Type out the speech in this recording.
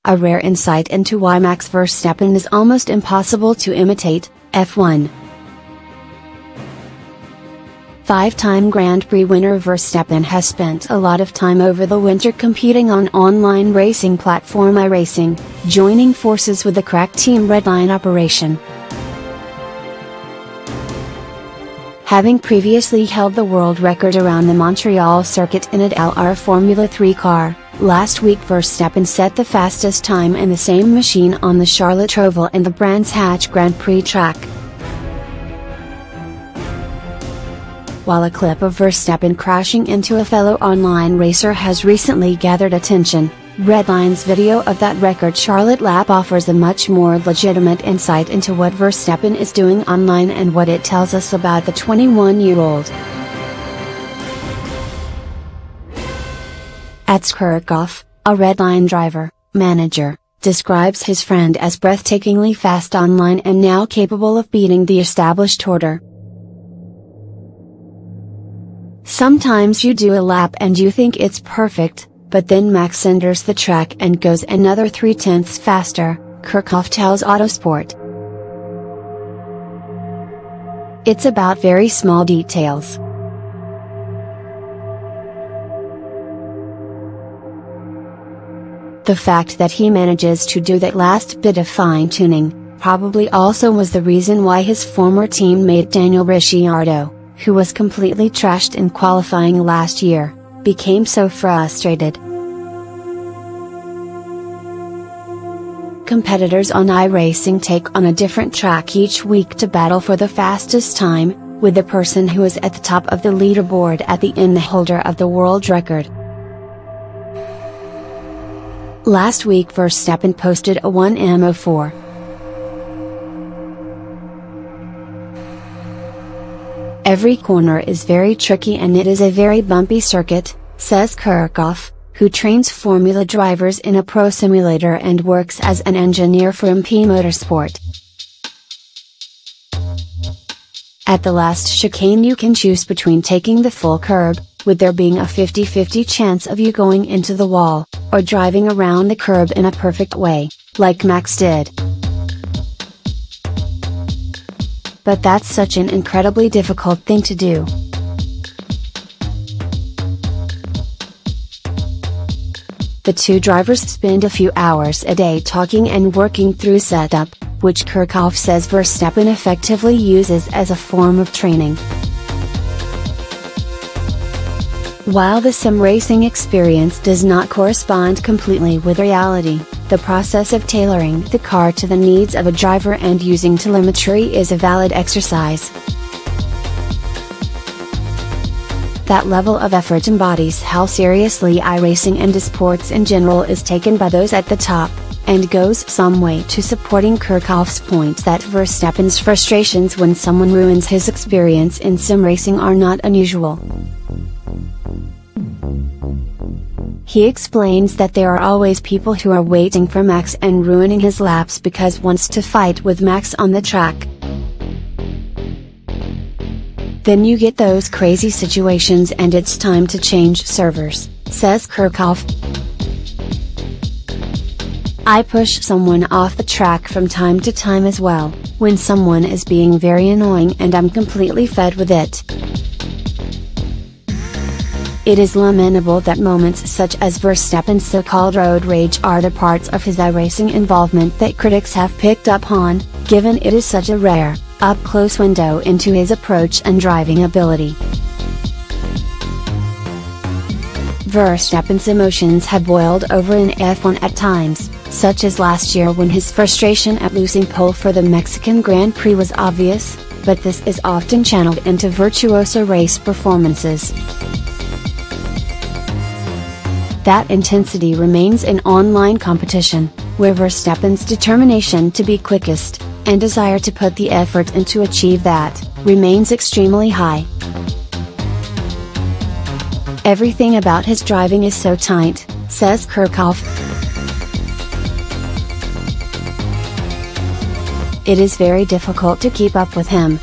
a rare insight into why Max Verstappen is almost impossible to imitate. F1. Five-time Grand Prix winner Verstappen has spent a lot of time over the winter competing on online racing platform iRacing, joining forces with the crack Team Redline operation. Having previously held the world record around the Montreal circuit in an LR Formula 3 car, last week Verstappen set the fastest time in the same machine on the Charlotte Oval and the Brands Hatch Grand Prix track. While a clip of Verstappen crashing into a fellow online racer has recently gathered attention, Redline's video of that record Charlotte lap offers a much more legitimate insight into what Verstappen is doing online and what it tells us about the 21-year-old. Kirchhoff, a Redline driver, manager, describes his friend as breathtakingly fast online and now capable of beating the established order. Sometimes you do a lap and you think it's perfect, but then Max enters the track and goes another 0.3 faster, Kirchhoff tells Autosport. It's about very small details. The fact that he manages to do that last bit of fine-tuning, probably also was the reason why his former teammate Daniel Ricciardo, who was completely trashed in qualifying last year, became so frustrated. Competitors on iRacing take on a different track each week to battle for the fastest time, with the person who is at the top of the leaderboard at the end the holder of the world record. Last week Verstappen posted a 1:04. Every corner is very tricky and it is a very bumpy circuit, says Kirchhoff, who trains Formula drivers in a pro simulator and works as an engineer for MP Motorsport. At the last chicane you can choose between taking the full curb, with there being a 50-50 chance of you going into the wall, or driving around the curb in a perfect way, like Max did. But that's such an incredibly difficult thing to do. The two drivers spend a few hours a day talking and working through setup, which Kirchhoff says Verstappen effectively uses as a form of training. While the sim racing experience does not correspond completely with reality, the process of tailoring the car to the needs of a driver and using telemetry is a valid exercise. That level of effort embodies how seriously iRacing and esports in general is taken by those at the top, and goes some way to supporting Kirchhoff's point that Verstappen's frustrations when someone ruins his experience in sim racing are not unusual. He explains that there are always people who are waiting for Max and ruining his laps because wants to fight with Max on the track. Then you get those crazy situations and it's time to change servers, says Kirchhoff. I push someone off the track from time to time as well, when someone is being very annoying and I'm completely fed with it. It is lamentable that moments such as Verstappen's so-called road rage are the parts of his iRacing involvement that critics have picked up on, given it is such a rare, up-close window into his approach and driving ability. Verstappen's emotions have boiled over in F1 at times, such as last year when his frustration at losing pole for the Mexican Grand Prix was obvious, but this is often channeled into virtuoso race performances. That intensity remains in online competition, where Verstappen's determination to be quickest, and desire to put the effort in to achieve that, remains extremely high. Everything about his driving is so tight, says Kirchhoff. It is very difficult to keep up with him,